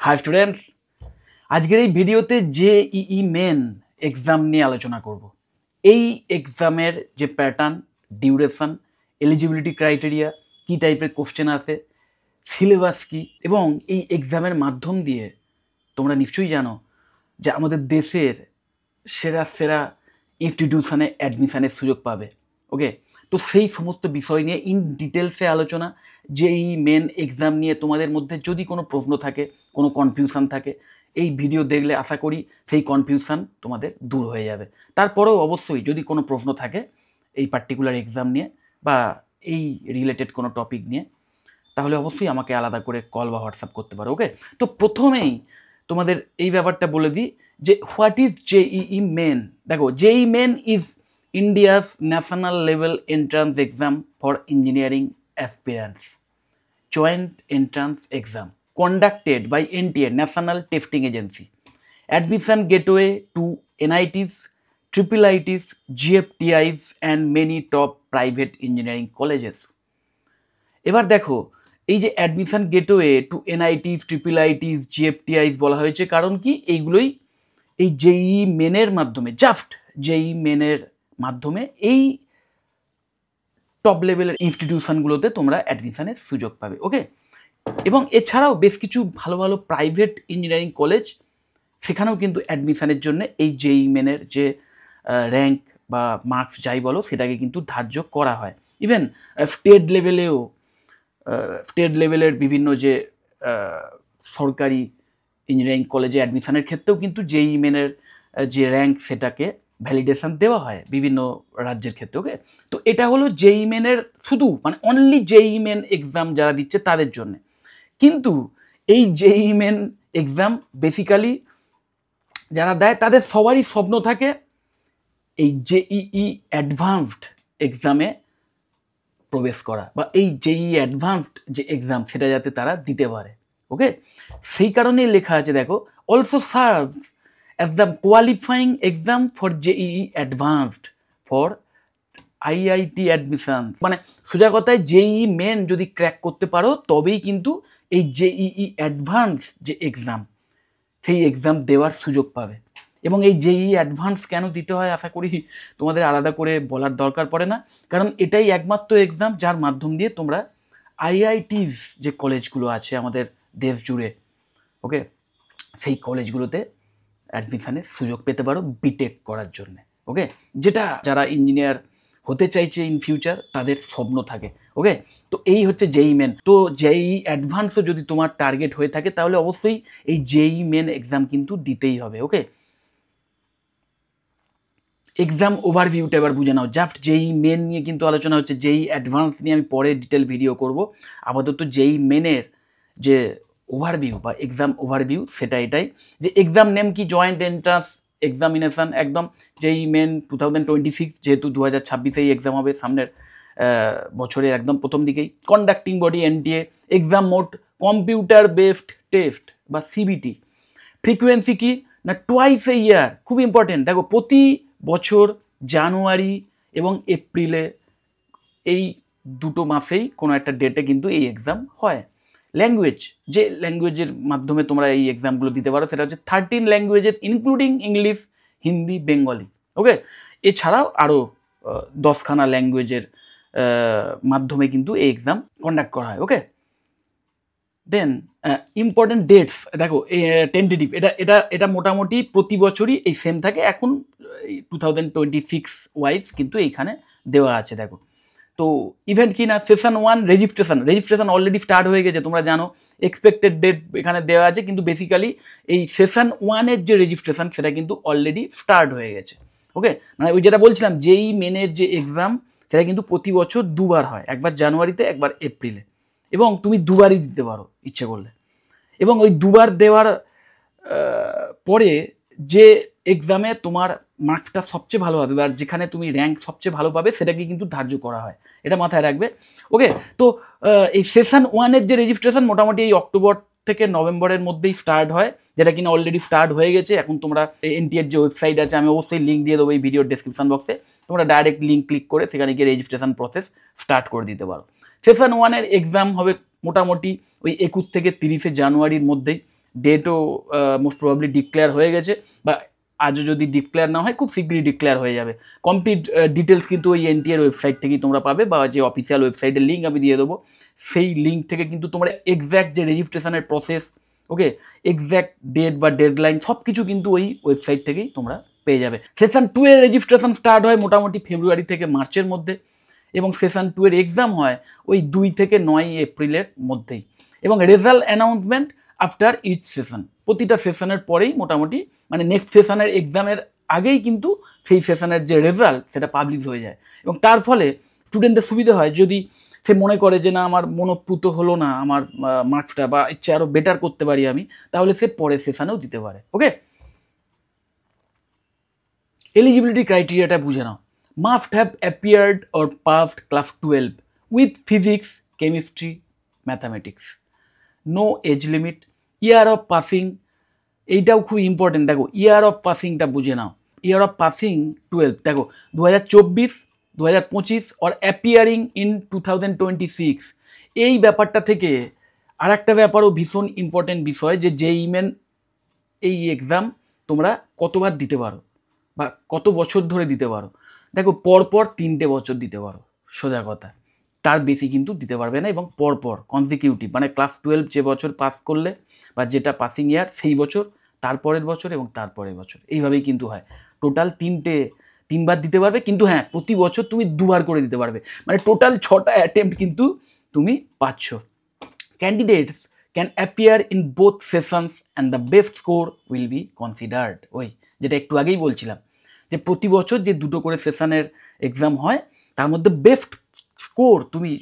Hi students, আজকের এই ভিডিওতে জেইই মেন এক্সাম নিয়ে আলোচনা করব। এই এক্সামের যে প্যাটার্ন, ডিউরেশন, এলিজিবিলিটি ক্রাইটেরিয়া, কী টাইপের কোশ্চেন আসে, সিলেবাস কী, এবং এই এক্সামের মাধ্যম দিয়ে তোমরা নিশ্চয়ই জানো যে আমাদের দেশের সেরা সেরা ইনস্টিটিউশনে অ্যাডমিশানের সুযোগ পাবে। ওকে, তো সেই সমস্ত বিষয় নিয়ে ইন ডিটেলসে আলোচনা। জেইই মেন এক্সাম নিয়ে তোমাদের মধ্যে যদি কোনো প্রশ্ন থাকে, কোনো কনফিউশন থাকে, এই ভিডিও দেখলে আশা করি সেই কনফিউশন তোমাদের দূর হয়ে যাবে। তারপরেও অবশ্যই যদি কোনো প্রশ্ন থাকে এই পার্টিকুলার এক্সাম নিয়ে বা এই রিলেটেড কোনো টপিক নিয়ে, তাহলে অবশ্যই আমাকে আলাদা করে কল বা হোয়াটসঅ্যাপ করতে পারো। ওকে, তো প্রথমেই তোমাদের এই ব্যাপারটা বলে দিই যে হোয়াট ইজ জেইই মেন। দেখো, JEE Main is India's national level entrance exam for engineering aspirants, joint entrance exam conducted by NTA, National Testing Agency. Admission gateway to NITs, IIITs, GFTIs and many top private engineering colleges. এবার দেখো, এই যে admission gateway to NITs, IIITs, GFTIs বলা হয়েছে কারণ কি, এইগুলোই এই জেইই মেনের মাধ্যমে, জাস্ট জেইই মেনের মাধ্যমে এই টপ লেভেলের ইনস্টিটিউশনগুলোতে তোমরা অ্যাডমিশনের সুযোগ পাবে। ওকে, এবং এছাড়াও বেশ কিছু ভালো ভালো প্রাইভেট ইঞ্জিনিয়ারিং কলেজ, সেখানেও কিন্তু অ্যাডমিশানের জন্য এই জেইই মেনের যে র্যাঙ্ক বা মার্কস যাই বলো সেটাকে কিন্তু ধার্য করা হয়। ইভেন স্টেট লেভেলের বিভিন্ন যে সরকারি ইঞ্জিনিয়ারিং কলেজে অ্যাডমিশানের ক্ষেত্রেও কিন্তু জেইই মেনের যে র্যাঙ্ক সেটাকে ভ্যালিডেশন দেওয়া হয় বিভিন্ন রাজ্যের ক্ষেত্রে। ওকে, তো এটা হলো জেইই মেনের শুধু মানে অনলি জেইই মেন এক্সাম যারা দিচ্ছে তাদের জন্য। কিন্তু এই জেইই মেন এক্সাম বেসিক্যালি যারা দেয় তাদের সবারই স্বপ্ন থাকে এই জেইই অ্যাডভান্সড এক্সামে প্রবেশ করা বা এই জেইই অ্যাডভান্সড যে এক্সাম সেটা যাতে তারা দিতে পারে। ওকে, সেই কারণেই লেখা আছে, দেখো, also serves as the qualifying exam for JEE advanced for IIT admission. মানে সোজা কথায় জেইই মেন যদি ক্র্যাক করতে পারো তবেই কিন্তু এই জেইই অ্যাডভান্স যে এক্সাম সেই এক্সাম দেওয়ার সুযোগ পাবে। এবং এই জেইই অ্যাডভান্স কেন দিতে হয় আশা করি তোমাদের আলাদা করে বলার দরকার পড়ে না, কারণ এটাই একমাত্র এক্সাম যার মাধ্যম দিয়ে তোমরা আইআইটিস যে কলেজগুলো আছে আমাদের দেশ জুড়ে, ওকে, সেই কলেজগুলোতে অ্যাডমিশানের সুযোগ পেতে পারো বিটেক করার জন্য। ওকে, যেটা যারা ইঞ্জিনিয়ার হতে চাইছে ইন ফিউচার তাদের স্বপ্ন থাকে। ওকে, তো এই হচ্ছে জেইই মেন। তো জেইই অ্যাডভান্সও যদি তোমার টার্গেট হয়ে থাকে তাহলে অবশ্যই এই জেইই মেন এক্সাম কিন্তু দিতেই হবে। ওকে, এক্সাম ওভারভিউটা এবার বুঝে নাও। জাস্ট জেইই মেন নিয়ে কিন্তু আলোচনা হচ্ছে, জেইই অ্যাডভান্স নিয়ে আমি পরে ডিটেল ভিডিও করব। আপাতত জেইই মেনের যে ওভারভিউ বা এক্সাম ওভারভিউ সেটা এটাই যে এক্সাম নেম কি, জয়েন্ট এন্ট্রান্স এক্সামিনেশান, একদম জেইই মেন 2026, যেহেতু 2026 এক্সাম হবে সামনের বছরের একদম প্রথম দিকেই। Conducting body NTA, exam mode computer based test বা সিবিটি। ফ্রিকুয়েন্সি কি না, টুয়াইস এ ইয়ার, খুব ইম্পর্টেন্ট। দেখো, প্রতি বছর জানুয়ারি এবং এপ্রিলে এই দুটো মাসেই কোনো একটা ডেটে কিন্তু এই এক্সাম হয়। ল্যাঙ্গুয়েজ, যে ল্যাঙ্গুয়েজের মাধ্যমে তোমরা এই এক্সামগুলো দিতে পারো সেটা হচ্ছে 13 languages including English, Hindi, Bengali. Okay, এছাড়াও আরও 10খানা ল্যাঙ্গুয়েজের মাধ্যমে কিন্তু এই এক্সাম কন্ডাক্ট করা হয়। ওকে, দেন ইম্পর্টেন্ট ডেটস, দেখো টেন্টেটিভ, এটা মোটামুটি প্রতি বছরই এই সেম থাকে। এখন 2026 ওয়াইজ কিন্তু এইখানে দেওয়া আছে। দেখো, তো ইভেন্ট কি না, সেশন 1 রেজিস্ট্রেশন অলরেডি স্টার্ট হয়ে গেছে, তোমরা জানো। এক্সপেক্টেড ডেট এখানে দেওয়া আছে, কিন্তু বেসিক্যালি এই সেশন 1-এর যে রেজিস্ট্রেশন সেটা কিন্তু অলরেডি স্টার্ট হয়ে গেছে। ওকে, মানে ওই যেটা বলছিলাম জেইই মেনের যে এক্সাম সেটা কিন্তু প্রতি বছর দুবার হয়, একবার জানুয়ারিতে একবার এপ্রিলে, এবং তুমি দুবারই দিতে পারো ইচ্ছে করলে। এবং ওই দুবার দেওয়ার পরে যে এক্সামে তোমার মার্কসটা সবচেয়ে ভালো হবে আর যেখানে তুমি র্যাঙ্ক সবচেয়ে ভালো পাবে সেটাকে কিন্তু ধার্য করা হয়, এটা মাথায় রাখবে। ওকে, তো এই সেশন 1-এর যে রেজিস্ট্রেশন মোটামুটি এই অক্টোবর থেকে নভেম্বরের মধ্যেই স্টার্ট হয়, যেটা কিনা অলরেডি স্টার্ট হয়ে গেছে। এখন তোমরা এনটিএর যে ওয়েবসাইট আছে, আমি অবশ্যই লিঙ্ক দিয়ে দেবো এই ভিডিওর ডেসক্রিপশন বক্সে, তোমরা ডাইরেক্ট লিঙ্ক ক্লিক করে সেখানে গিয়ে রেজিস্ট্রেশন প্রসেস স্টার্ট করে দিতে পারো। সেশন 1-এর এক্সাম হবে মোটামুটি ওই 21 থেকে 30 জানুয়ারির মধ্যেই, ডেটও মোস্ট প্রবাবলি ডিক্লেয়ার হয়ে গেছে, বা আজও যদি ডিক্লেয়ার না হয় খুব শীঘ্রই ডিক্লেয়ার হয়ে যাবে। কমপ্লিট ডিটেলস কিন্তু ওই এনটিএর ওয়েবসাইট থেকেই তোমরা পাবে, বা যে অফিসিয়াল ওয়েবসাইটের লিঙ্ক আমি দিয়ে দেবো, সেই লিঙ্ক থেকে কিন্তু তোমরা এক্স্যাক্ট যে রেজিস্ট্রেশনের প্রসেস, ওকে, এক্স্যাক্ট ডেট বা ডেডলাইন সব কিছু কিন্তু ওই ওয়েবসাইট থেকেই তোমরা পেয়ে যাবে। সেশন 2 এর রেজিস্ট্রেশন স্টার্ট হয় মোটামুটি ফেব্রুয়ারি থেকে মার্চের মধ্যে, এবং সেশন 2 এর এক্সাম হয় ওই 2 থেকে 9 এপ্রিলের মধ্যেই, এবং result announcement after each session. প্রতিটা সেশনের পরেই মোটামুটি মানে নেক্সট সেশনের এক্সামের আগেই কিন্তু সেই সেশনের যে রেজাল্ট সেটা পাবলিশ হয়ে যায়, এবং তার ফলে স্টুডেন্টদের সুবিধা হয় যদি সে মনে করে যে না আমার মনোপ্রুত হলো না আমার মার্কসটা, বা ইচ্ছে আরও বেটার করতে পারি আমি, তাহলে সে পরের সেশনেও দিতে পারে। ওকে, এলিজিবিলিটি ক্রাইটেরিয়াটা বুঝে নাও। Must have appeared or passed class 12 with physics, chemistry, mathematics. No age limit. Year of passing, এইটাও খুব ইম্পর্টেন্ট। দেখো ইয়ার অফ পাসিংটা বুঝে নাও। ইয়ার অফ পাসিং 12, দেখো 2024, 2025 অর অ্যাপিয়ারিং ইন 2026। এই ব্যাপারটা থেকে আর একটা ব্যাপারও ভীষণ ইম্পর্টেন্ট বিষয়, যে জেইই মেন এই এক্সাম তোমরা কতবার দিতে পারো বা কত বছর ধরে দিতে পারো। দেখো পরপর 3টে বছর দিতে পারো, সোজা কথা, তার বেশি কিন্তু দিতে পারবে না, এবং পরপর কনজিকিউটিভ মানে ক্লাস 12 যে বছর পাস করলে বা যেটা পাসিং ইয়ার সেই বছর, তারপরের বছর এবং তারপরের বছর, এইভাবেই কিন্তু হয়। টোটাল 3বার দিতে পারবে, কিন্তু হ্যাঁ প্রতি বছর তুমি 2বার করে দিতে পারবে, মানে টোটাল 6টা অ্যাটেম্প্ট কিন্তু তুমি পাচ্ছ। Candidates can appear in both sessions and the best score will be considered. ওই যেটা একটু আগেই বলছিলাম, যে প্রতি বছর যে 2টো করে সেশনের এক্সাম হয় তার মধ্যে বেস্ট স্কোর তুমি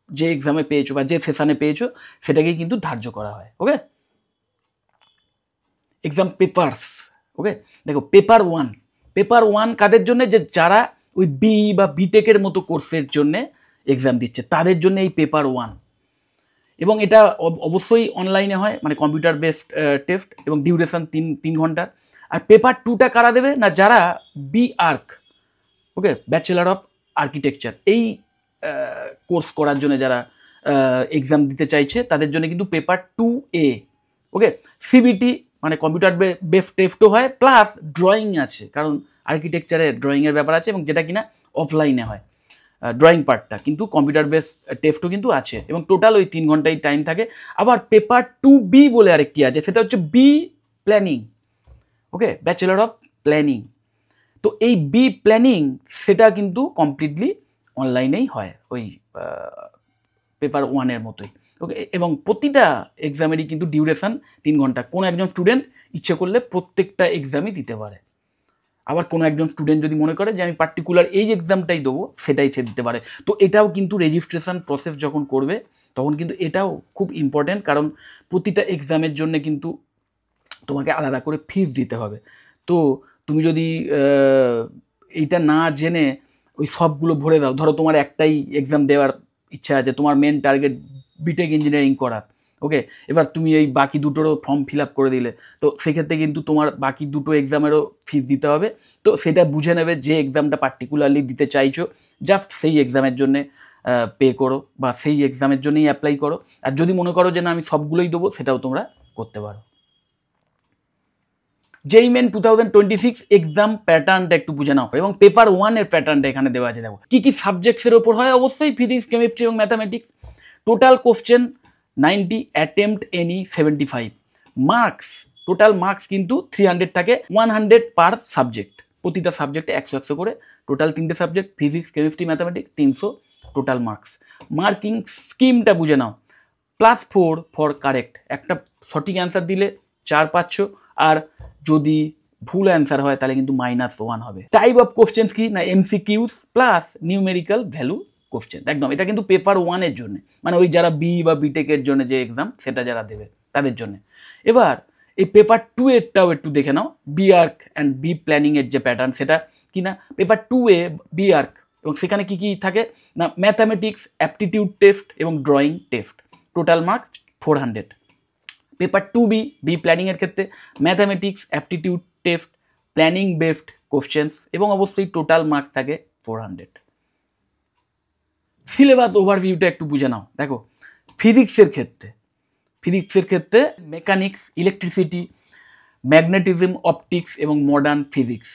যে এক্সামে পেয়েছো বা যে সেশনে পেয়েছো সেটাকেই কিন্তু ধার্য করা হয়। ওকে, এক্সাম পেপারস। ওকে, দেখো পেপার ওয়ান কাদের জন্য, যে যারা ওই বি বা বিটেকের মতো কোর্সের জন্যে এক্সাম দিচ্ছে তাদের জন্য এই পেপার ওয়ান, এবং এটা অবশ্যই অনলাইনে হয়, মানে কম্পিউটার বেসড টেস্ট, এবং ডিউরেশন 3 ঘন্টার। আর পেপার 2টা কারা দেবে না, যারা B Arch, okay, bachelor of architecture, এই কোর্স করার জন্য যারা এক্সাম দিতে চাইছে তাদের জন্য কিন্তু পেপার 2A। ওকে, সিবিটি মানে কম্পিউটার বেসড টেস্টও হয়, প্লাস ড্রয়িং আছে, কারণ আর্কিটেকচারে ড্রয়িংয়ের ব্যাপার আছে, এবং যেটা কিনা অফলাইনে হয় ড্রয়িং পার্টটা, কিন্তু কম্পিউটার বেস টেস্টও কিন্তু আছে, এবং টোটাল ওই 3 ঘন্টাই টাইম থাকে। আবার পেপার 2B বলে আরেকটি আছে, সেটা হচ্ছে B planning. Okay, bachelor of planning. তো এই বি প্ল্যানিং সেটা কিন্তু কমপ্লিটলি অনলাইনেই হয়, ওই পেপার ওয়ানের মতোই। ওকে, এবং প্রতিটা এক্সামেরই কিন্তু ডিউরেশন 3 ঘন্টা। কোনো একজন স্টুডেন্ট ইচ্ছে করলে প্রত্যেকটা এক্সামই দিতে পারে, আবার কোনো একজন স্টুডেন্ট যদি মনে করে যে আমি পার্টিকুলার এই এক্সামটাই দেবো সেটাই সে দিতে পারে। তো এটাও কিন্তু রেজিস্ট্রেশন প্রসেস যখন করবে তখন কিন্তু এটাও খুব ইম্পর্ট্যান্ট, কারণ প্রতিটা এক্সামের জন্য কিন্তু তোমাকে আলাদা করে ফিস দিতে হবে। তো তুমি যদি এইটা না জেনে ওই সবগুলো ভরে দাও, ধরো তোমার একটাই এক্সাম দেওয়ার ইচ্ছা আছে, তোমার মেন টার্গেট বিটেক ইঞ্জিনিয়ারিং করার, ওকে, এবার তুমি এই বাকি দুটোরও ফর্ম ফিল আপ করে দিলে, তো সেক্ষেত্রে কিন্তু তোমার বাকি দুটো এক্সামেরও ফিস দিতে হবে। তো সেটা বুঝে নেবে যে এক্সামটা পার্টিকুলারলি দিতে চাইছো, জাস্ট সেই এক্সামের জন্যে পে করো বা সেই এক্সামের জন্যই অ্যাপ্লাই করো। আর যদি মনে করো যে না আমি সবগুলোই দেবো, সেটাও তোমরা করতে পারো। জেইই মেন 2026 এক্সাম প্যাটার্নটা একটু বুঝে নাও, এবং পেপার ওয়ানের প্যাটার্নটা এখানে দেওয়া আছে। দেখো কী কী সাবজেক্টসের ওপর হয়, অবশ্যই ফিজিক্স, কেমিস্ট্রি এবং mathematics. Total question 90, attempt any 75। Marks, total marks কিন্তু 300 থাকে, 100 পার সাবজেক্ট, প্রতিটা সাবজেক্টে 100 করে। টোটাল 3টে subject physics, chemistry, mathematics, 300 total marks. Marking স্কিমটা বুঝে নাও, +4 ফর কারেক্ট, একটা সঠিক অ্যান্সার দিলে 4 পাচ্ছ, আর যদি ভুল অ্যান্সার হয় তাহলে কিন্তু -1 হবে। টাইপ অফ কোশ্চেন্স কি না, MCQs plus numerical value question, একদম এটা কিন্তু পেপার ওয়ানের জন্য, মানে ওই যারা বি বা বিটেকের জন্য যে এক্সাম সেটা যারা দেবে তাদের জন্য। এবার এই পেপার 2 এরটাও একটু দেখে নাও, বি আর্ক অ্যান্ড বি প্ল্যানিংয়ের যে প্যাটার্ন সেটা কি না, পেপার 2A বি আর্ক, এবং সেখানে কি কি থাকে না, ম্যাথামেটিক্স, অ্যাপটিটিউড টেস্ট এবং drawing test, total marks 400। Paper 2B B প্ল্যানিংয়ের ক্ষেত্রে mathematics, aptitude test, planning based questions, এবং অবশ্যই টোটাল মার্ক থাকে 400। সিলেবাস ওভারভিউটা একটু বুঝে নাও। দেখো ফিজিক্সের ক্ষেত্রে ফিজিক্সের ক্ষেত্রে মেকানিক্স, ইলেকট্রিসিটি, ম্যাগনেটিজম, অপটিক্স এবং মডার্ন ফিজিক্স।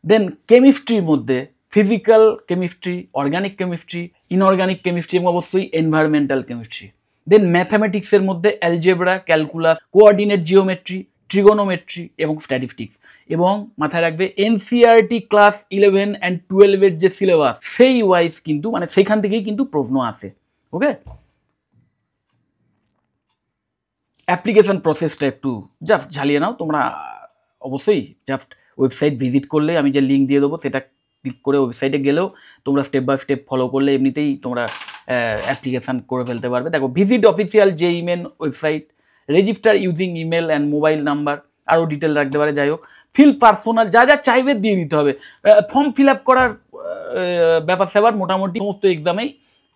দেন কেমিস্ট্রির মধ্যে physical chemistry, organic chemistry, inorganic chemistry এবং অবশ্যই এনভায়রনমেন্টাল কেমিস্ট্রি। দেন ম্যাথামেটিক্সের মধ্যে algebra, calculus, coordinate geometry, trigonometry এবং স্ট্যাটিস্টিক্স। এবং মাথায় রাখবে এনসিইআরটি ক্লাস 11 অ্যান্ড 12-এর যে সিলেবাস সেই ওয়াইজ কিন্তু মানে সেখান থেকেই কিন্তু প্রশ্ন আসে। ওকে, অ্যাপ্লিকেশন প্রসেসটা একটু জাস্ট ঝালিয়ে নাও তোমরা। অবশ্যই জাস্ট ওয়েবসাইট ভিজিট করলে আমি যে লিঙ্ক দিয়ে দেবো সেটা ক্লিক করে ওয়েবসাইটে গেলেও তোমরা স্টেপ বাই স্টেপ ফলো করলে এমনিতেই তোমরা অ্যাপ্লিকেশান করে ফেলতে পারবে। দেখো, visit official JEE Main website, register using email and mobile number, আরও ডিটেল রাখতে পারে। যাই হোক, ফিল পার্সোনাল, যা যা চাইবে দিয়ে দিতে হবে। ফর্ম ফিল আপ করার ব্যাপার স্যাপার মোটামুটি সমস্ত এক্সামেই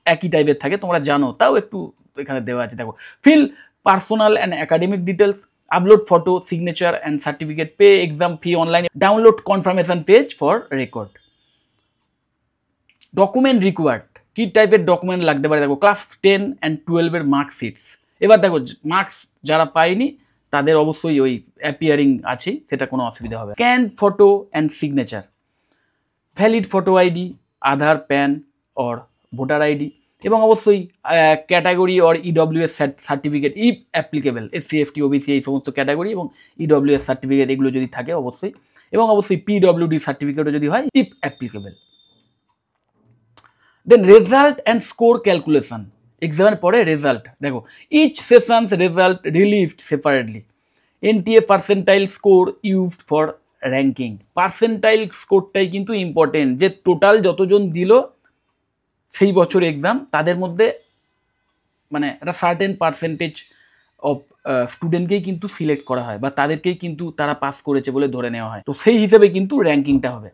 একই টাইপের থাকে, তোমরা জানো, তাও একটু এখানে দেওয়া আছে। দেখো, fill personal and academic details, upload photo, signature and certificate, pay exam fee online, download confirmation page for record. Document required, কী টাইপের ডকুমেন্ট লাগতে পারে? দেখো, ক্লাস 10 অ্যান্ড 12-এর মার্কশিটস। এবার দেখো, মার্কস যারা পায়নি তাদের অবশ্যই ওই অ্যাপিয়ারিং আছে, সেটা কোনো অসুবিধা হবে। Scan photo and signature, valid photo ID, Aadhaar, pan or voter ID, এবং অবশ্যই category or EWS certificate if applicable, SC, ST, OBC এই সমস্ত ক্যাটাগরি, এবং ইডব্লিউএস সার্টিফিকেট এগুলো যদি থাকে অবশ্যই, এবং অবশ্যই পিডব্লিউডি সার্টিফিকেটও যদি হয় if applicable. Then result and score calculation, এক্সামের পরে রেজাল্ট। দেখো, each sessions result released separately, NTA percentile score used for ranking. Percentile স্কোরটাই কিন্তু ইম্পর্টেন্ট, যে টোটাল যতজন দিল সেই বছর এক্সাম তাদের মধ্যে মানে একটা সার্টেন পার্সেন্টেজ অফ স্টুডেন্টকেই কিন্তু সিলেক্ট করা হয়, বা তাদেরকেই কিন্তু তারা পাস করেছে বলে ধরে নেওয়া হয়। তো সেই হিসেবে কিন্তু র্যাঙ্কিংটা হবে।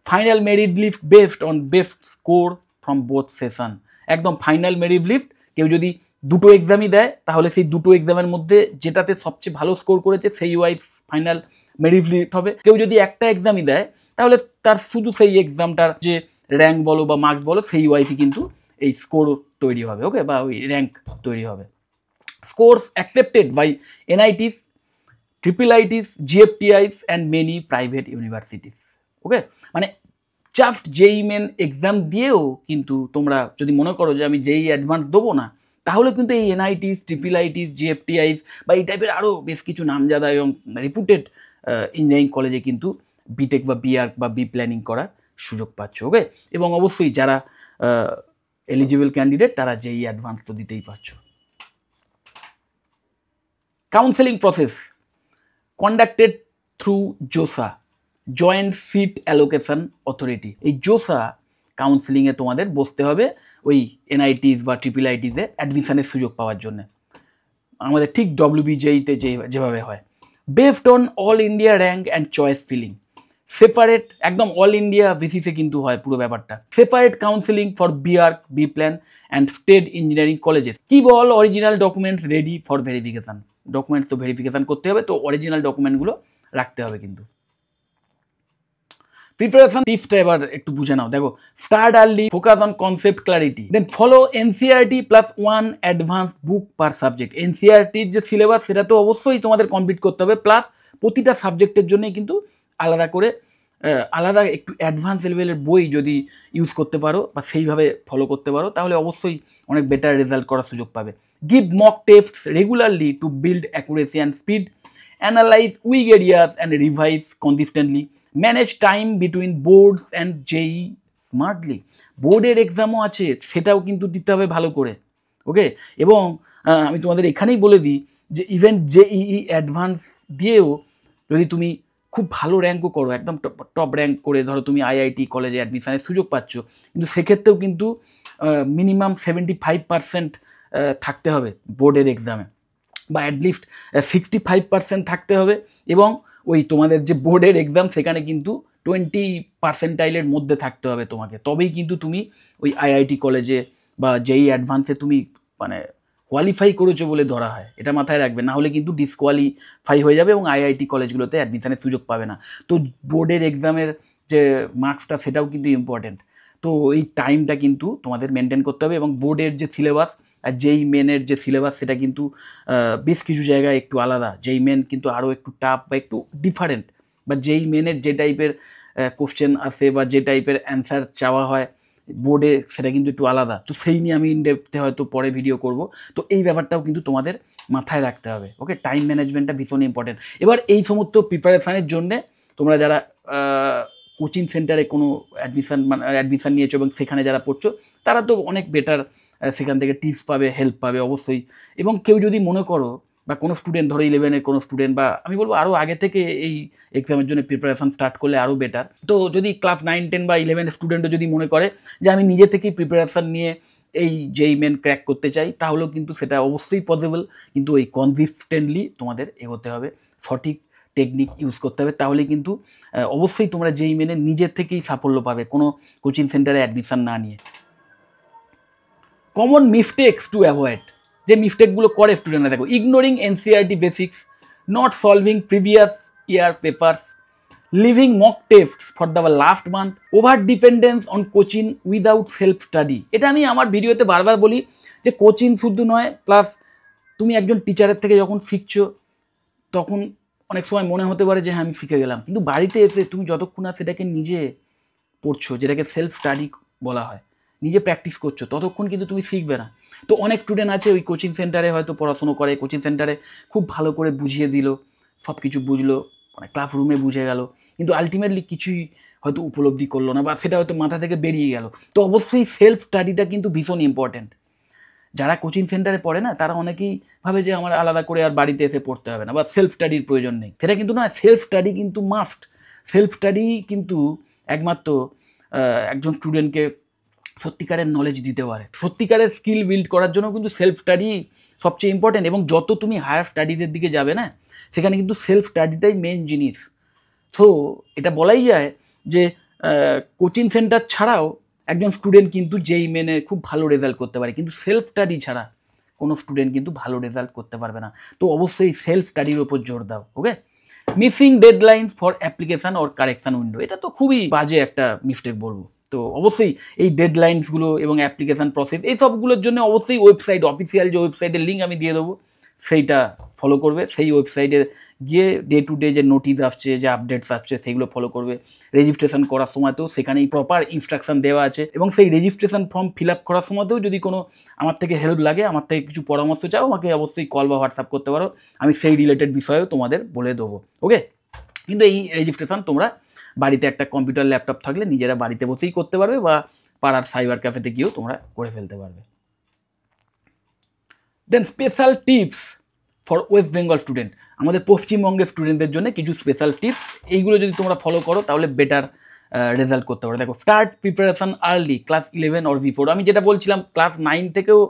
Final merit list based on best score from both session, একদম ফাইনাল মেরিট লিস্ট। কেউ যদি দুটো এক্সামই দেয় তাহলে সেই দুটো এক্সামের মধ্যে যেটাতে সবচেয়ে ভালো স্কোর করেছে সেই ওয়াইজ ফাইনাল মেরিট লিস্ট হবে। কেউ যদি একটা এক্সামই দেয় তাহলে তার শুধু সেই এক্সামটার যে র্যাঙ্ক বলো বা মার্কস বলো সেই ওয়াইজই কিন্তু এই স্কোর তৈরি হবে। ওকে, বা ওই র্যাঙ্ক তৈরি হবে। Scores accepted by NITs, triple ITs, GFTIs and many private universities. Okay, মানে জাস্ট জেইই মেন এক্সাম দিয়েও কিন্তু তোমরা যদি মনে করো যে আমি জেইই অ্যাডভান্স দেবো না, তাহলে কিন্তু এই এনআইটিস, ট্রিপল আইটিস, জিএফটিআইস বা এই টাইপের আরও বেশ কিছু নামজাদা এবং রিপুটেড ইঞ্জিনিয়ারিং কলেজে কিন্তু বিটেক বা বিআর্ক বা বি প্ল্যানিং করার সুযোগ পাচ্ছ। ওকে, এবং অবশ্যই যারা এলিজিবল ক্যান্ডিডেট তারা জেইই অ্যাডভান্স তো দিতেই পারছো। Counselling process conducted through জোসা, joint seat allocation authority. এই জোসা কাউন্সেলিংয়ে তোমাদের বসতে হবে ওই এনআইটিস বা ট্রিপল আইটিসে অ্যাডমিশনের সুযোগ পাওয়ার জন্য, আমাদের ঠিক ডব্লিউবিজেইতে যেভাবে হয়। Based on all India rank and choice filling, separate একদম অল ইন্ডিয়া বেসিসে কিন্তু হয় পুরো ব্যাপারটা। Separate counselling for BArch, B plan and state engineering colleges. Keep all original documents ready for verification, documents তো ভেরিফিকেশান করতে হবে, তো অরিজিনাল ডকুমেন্টগুলো রাখতে হবে কিন্তু। প্রিপারেশন টিপসটা এবার একটু বুঝে নাও। দেখো, start early, focus on concept clarity, then follow NCERT plus 1 advance book per subject. এনসিইআরটির যে সিলেবাস সেটা তো অবশ্যই তোমাদের কমপ্লিট করতে হবে, প্লাস প্রতিটা সাবজেক্টের জন্যই কিন্তু আলাদা করে আলাদা একটু অ্যাডভান্স লেভেলের বই যদি ইউজ করতে পারো বা সেইভাবে ফলো করতে পারো তাহলে অবশ্যই অনেক বেটার রেজাল্ট করার সুযোগ পাবে। Give mock test regularly to build accuracy and speed, analyse weak areas and revise consistently, manage time between boards and JEE smartly. বোর্ডের এক্সামও আছে, সেটাও কিন্তু দিতে হবে ভালো করে। ওকে, এবং আমি তোমাদের এখানেই বলে দিই যে ইভেন জেইই অ্যাডভান্স দিয়েও যদি তুমি খুব ভালো র্যাঙ্কও করো, একদম টপ র্যাঙ্ক করে ধরো তুমি আইআইটি কলেজে অ্যাডমিশনের সুযোগ পাচ্ছ, কিন্তু সেক্ষেত্রেও কিন্তু মিনিমাম 75% থাকতে হবে বোর্ডের এক্সামে, বা অ্যাটলিস্ট 65% থাকতে হবে। এবং ওই তোমাদের যে বোর্ডের এক্সাম সেখানে কিন্তু 20% মধ্যে থাকতে হবে তোমাকে, তবেই কিন্তু তুমি ওই আইআইটি কলেজে বা জেইই অ্যাডভান্সে তুমি মানে কোয়ালিফাই করেছো বলে ধরা হয়। এটা মাথায় রাখবে, না হলে কিন্তু ডিসকোয়ালিফাই হয়ে যাবে এবং আইআইটি কলেজগুলোতে অ্যাডমিশনের সুযোগ পাবে না। তো বোর্ডের এক্সামের যে মার্কসটা সেটাও কিন্তু ইম্পর্টেন্ট। তো এই টাইমটা কিন্তু তোমাদের মেনটেন করতে হবে, এবং বোর্ডের যে সিলেবাস আর যেই মেনের যে সিলেবাস সেটা কিন্তু বেশ কিছু জায়গায় একটু আলাদা। যেই মেন কিন্তু আরও একটু টাফ বা একটু ডিফারেন্ট, বা যেই মেনের যে টাইপের কোশ্চেন আসে বা যে টাইপের অ্যান্সার চাওয়া হয় বোর্ডে সেটা কিন্তু একটু আলাদা। তো সেই নিয়ে আমি ইনডেপথে হয়তো পরে ভিডিও করব। তো এই ব্যাপারটাও কিন্তু তোমাদের মাথায় রাখতে হবে। ওকে, টাইম ম্যানেজমেন্টটা ভীষণ ইম্পর্টেন্ট। এবার এই সমস্ত প্রিপারেশানের জন্যে তোমরা যারা কোচিং সেন্টারে কোনো অ্যাডমিশান নিয়েছো এবং সেখানে যারা পড়ছো তারা তো অনেক বেটার সেখান থেকে টিপস পাবে, হেল্প পাবে অবশ্যই। এবং কেউ যদি মনে করো বা কোনো স্টুডেন্ট, ধরো 11-এর কোনো স্টুডেন্ট, বা আমি বলবো আরও আগে থেকে এই এক্সামের জন্য প্রিপারেশান স্টার্ট করলে আরও বেটার। তো যদি ক্লাস 9, 10 বা 11-এর স্টুডেন্টও যদি মনে করে যে আমি নিজে থেকেই প্রিপারেশান নিয়ে এই যেই মেন ক্র্যাক করতে চাই, তাহলেও কিন্তু সেটা অবশ্যই পসিবল। কিন্তু ওই কনসিস্টেন্টলি তোমাদের এগোতে হবে, সঠিক টেকনিক ইউজ করতে হবে, তাহলে কিন্তু অবশ্যই তোমরা যেই মেনে নিজের থেকেই সাফল্য পাবে, কোনো কোচিং সেন্টারে অ্যাডমিশান না নিয়ে। কমন মিস্টেক্স টু অ্যাভয়েড, যে মিস্টেকগুলো করে স্টুডেন্টরা, দেখো, ignoring NCERT basics, not solving previous year papers, living mock test for the last month, over dependence on coaching without self study. এটা আমি আমার ভিডিওতে বারবার বলি যে কোচিং শুধু নয়, প্লাস তুমি একজন টিচারের থেকে যখন শিখছো তখন অনেক সময় মনে হতে পারে যে হ্যাঁ আমি শিখে গেলাম, কিন্তু বাড়িতে এসে তুমি যতক্ষণ না সেটাকে নিজে পড়ছো, যেটাকে সেলফ স্টাডি বলা হয়, নিজে প্র্যাকটিস করছো, ততক্ষণ কিন্তু তুমি শিখবে না। তো অনেক স্টুডেন্ট আছে ওই কোচিং সেন্টারে হয়তো পড়াশুনো করে, কোচিং সেন্টারে খুব ভালো করে বুঝিয়ে দিল, সব কিছু বুঝলো, মানে ক্লাসরুমে বুঝে গেল, কিন্তু আলটিমেটলি কিছুই হয়তো উপলব্ধি করলো না, বা সেটা হয়তো মাথা থেকে বেরিয়ে গেল। তো অবশ্যই সেলফ স্টাডিটা কিন্তু ভীষণ ইম্পর্ট্যান্ট। যারা কোচিং সেন্টারে পড়ে না তারা অনেকেই ভাবে যে আমার আলাদা করে আর বাড়িতে এসে পড়তে হবে না, বা সেলফ স্টাডির প্রয়োজন নেই। সেটা কিন্তু নয়, সেলফ স্টাডি কিন্তু মাস্ট। সেলফ স্টাডি কিন্তু একমাত্র একজন স্টুডেন্টকে সত্যিকারের নলেজ দিতে পারে। সত্যিকারের স্কিল বিল্ড করার জন্য কিন্তু সেলফ স্টাডি সবচেয়ে ইম্পর্টেন্ট। এবং যত তুমি হায়ার স্টাডিজের দিকে যাবে না, সেখানে কিন্তু সেলফ স্টাডিটাই মেন জিনিস। তো এটা বলাই যায় যে কোচিং সেন্টার ছাড়াও একজন স্টুডেন্ট কিন্তু যেই মেনে খুব ভালো রেজাল্ট করতে পারে, কিন্তু সেলফ স্টাডি ছাড়া কোনো স্টুডেন্ট কিন্তু ভালো রেজাল্ট করতে পারবে না। তো অবশ্যই সেলফ স্টাডির ওপর জোর দাও। Okay, missing deadline for application or correction window, এটা তো খুবই বাজে একটা মিস্টেক বলবো। তো অবশ্যই এই ডেডলাইন্সগুলো এবং অ্যাপ্লিকেশান প্রসেস এই সবগুলোর জন্য অবশ্যই ওয়েবসাইট, অফিসিয়াল যে ওয়েবসাইটের লিঙ্ক আমি দিয়ে দেবো, সেইটা ফলো করবে। সেই ওয়েবসাইটে গিয়ে ডে টু ডে যে নোটিস আসছে, যে আপডেটস আসছে, সেইগুলো ফলো করবে। রেজিস্ট্রেশন করার সময়তেও সেখানেই প্রপার ইনস্ট্রাকশান দেওয়া আছে, এবং সেই রেজিস্ট্রেশন ফর্ম ফিল আপ করার সময়তেও যদি কোনো আমার থেকে হেল্প লাগে, আমার থেকে কিছু পরামর্শ চাও, আমাকে অবশ্যই কল বা হোয়াটসঅ্যাপ করতে পারো, আমি সেই রিলেটেড বিষয়েও তোমাদের বলে দেবো। ওকে, কিন্তু এই রেজিস্ট্রেশন তোমরা বাড়িতে একটা কম্পিউটার ল্যাপটপ থাকলে নিজেরা বাড়িতে বসেই করতে পারবে, বা পাড়ার সাইবার ক্যাফেতে গিয়েও তোমরা করে ফেলতে পারবে। Then special tips for West Bengal student, আমাদের পশ্চিমবঙ্গের স্টুডেন্টদের জন্য কিছু স্পেশাল টিপস, এইগুলো যদি তোমরা ফলো করো তাহলে বেটার রেজাল্ট করতে পারো। দেখো, start preparation early, class 11 or before. আমি যেটা বলছিলাম, ক্লাস 9 থেকেও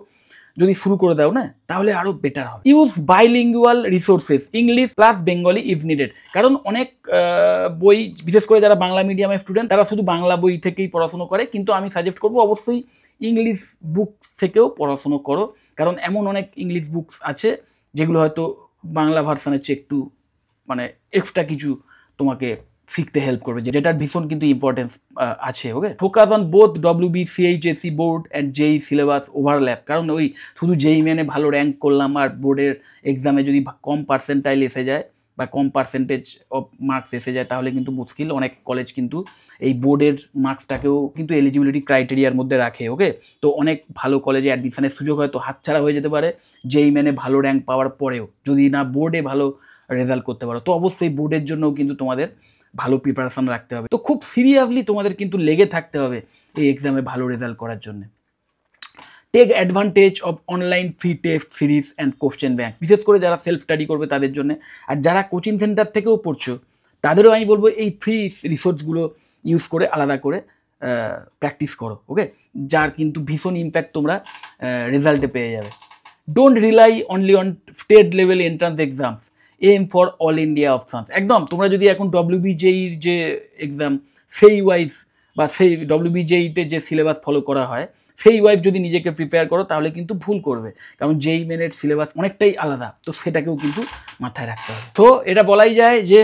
যদি শুরু করে দাও না, তাহলে আরও বেটার হবে। Use bilingual resources, English plus Bengali if needed. কারণ অনেক বই, বিশেষ করে যারা বাংলা মিডিয়ামের স্টুডেন্ট, তারা শুধু বাংলা বই থেকেই পড়াশুনো করে, কিন্তু আমি সাজেস্ট করবো অবশ্যই ইংলিশ বুক থেকেও পড়াশুনো করো। কারণ এমন অনেক ইংলিশ বুকস আছে যেগুলো হয়তো বাংলা ভার্সানের চেয়ে একটু মানে এক্সট্রা কিছু তোমাকে শিখতে হেল্প করবে, যেটার ভীষণ কিন্তু ইম্পর্টেন্স আছে। Okay, focus on both WBCHSC board and যেই সিলেবাস ওভারল্যাপ। কারণ ওই শুধু যেই মেনে ভালো র্যাঙ্ক করলাম আর বোর্ডের এক্সামে যদি কম পার্সেন্টাইল এসে যায় বা কম পার্সেন্টেজ অফ মার্কস এসে যায়, তাহলে কিন্তু মুশকিল। অনেক কলেজ কিন্তু এই বোর্ডের মার্কসটাকেও কিন্তু এলিজিবিলিটি ক্রাইটেরিয়ার মধ্যে রাখে। ওকে, তো অনেক ভালো কলেজে অ্যাডমিশনের সুযোগ হয়তো হাতছাড়া হয়ে যেতে পারে যেই মেনে ভালো র্যাঙ্ক পাওয়ার পরেও, যদি না বোর্ডে ভালো রেজাল্ট করতে পারো। তো অবশ্যই বোর্ডের জন্যও কিন্তু তোমাদের ভালো প্রিপারেশান রাখতে হবে। তো খুব সিরিয়াসলি তোমাদের কিন্তু লেগে থাকতে হবে এই এক্সামে ভালো রেজাল্ট করার জন্য। Take advantage of online free test series and question bank, বিশেষ করে যারা সেলফ স্টাডি করবে তাদের জন্য। আর যারা কোচিং সেন্টার থেকেও পড়ছো তাদেরও আমি বলবো এই ফ্রি রিসোর্সগুলো ইউজ করে আলাদা করে প্র্যাকটিস করো। ওকে, যার কিন্তু ভীষণ ইম্প্যাক্ট তোমরা রেজাল্টে পেয়ে যাবে। Don't rely only on state level entrance exams, aim for all India options. একদম তোমরা যদি এখন WBJEর যে এক্সাম সেই ওয়াইজ বা সেই WBJEতে যে সিলেবাস ফলো করা হয় সেই ওয়াইজ যদি নিজেকে প্রিপেয়ার করো, তাহলে কিন্তু ভুল করবে। কারণ যেই মেনের সিলেবাস অনেকটাই আলাদা, তো সেটাকেও কিন্তু মাথায় রাখতে হবে। তো এটা বলাই যায় যে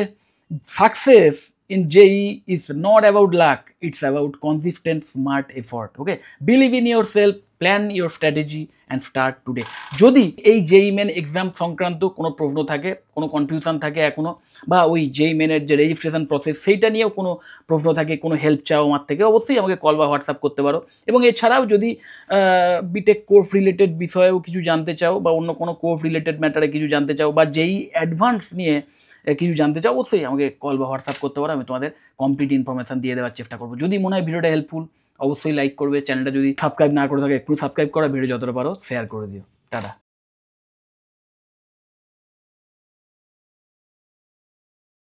success in JEE is not about luck, it's about consistent smart effort. Okay, believe in yourself, plan your strategy and start today. যদি এই জেই মেন এক্সাম সংক্রান্ত কোনো প্রশ্ন থাকে, কোনো কনফিউশন থাকে এখনও, বা ওই জেই মেনের যে রেজিস্ট্রেশন প্রসেস সেইটা নিয়েও কোনো প্রশ্ন থাকে, কোনো হেল্প চাও আমার থেকে, অবশ্যই আমাকে কল বা হোয়াটসঅ্যাপ করতে পারো। এবং এছাড়াও যদি বিটেক কোর্স রিলেটেড বিষয়েও কিছু জানতে চাও, বা অন্য কোনো কোর্স রিলেটেড ম্যাটারে কিছু জানতে চাও, বা জেই অ্যাডভান্স নিয়ে কিছু জানতে চাও, অবশ্যই আমাকে কল বা হোয়াটসঅ্যাপ করতে পারো। আমি তোমাদের কমপ্লিট ইনফরমেশান দিয়ে দেওয়ার চেষ্টা করবো। যদি মনে হয় ভিডিওটা হেল্পফুল, অবশ্যই লাইক করবে। চ্যানেলটা যদি সাবস্ক্রাইব না করে থাকে একটু সাবস্ক্রাইব করো, ভিডিও যতটা পারো শেয়ার করে দিও। টাটা।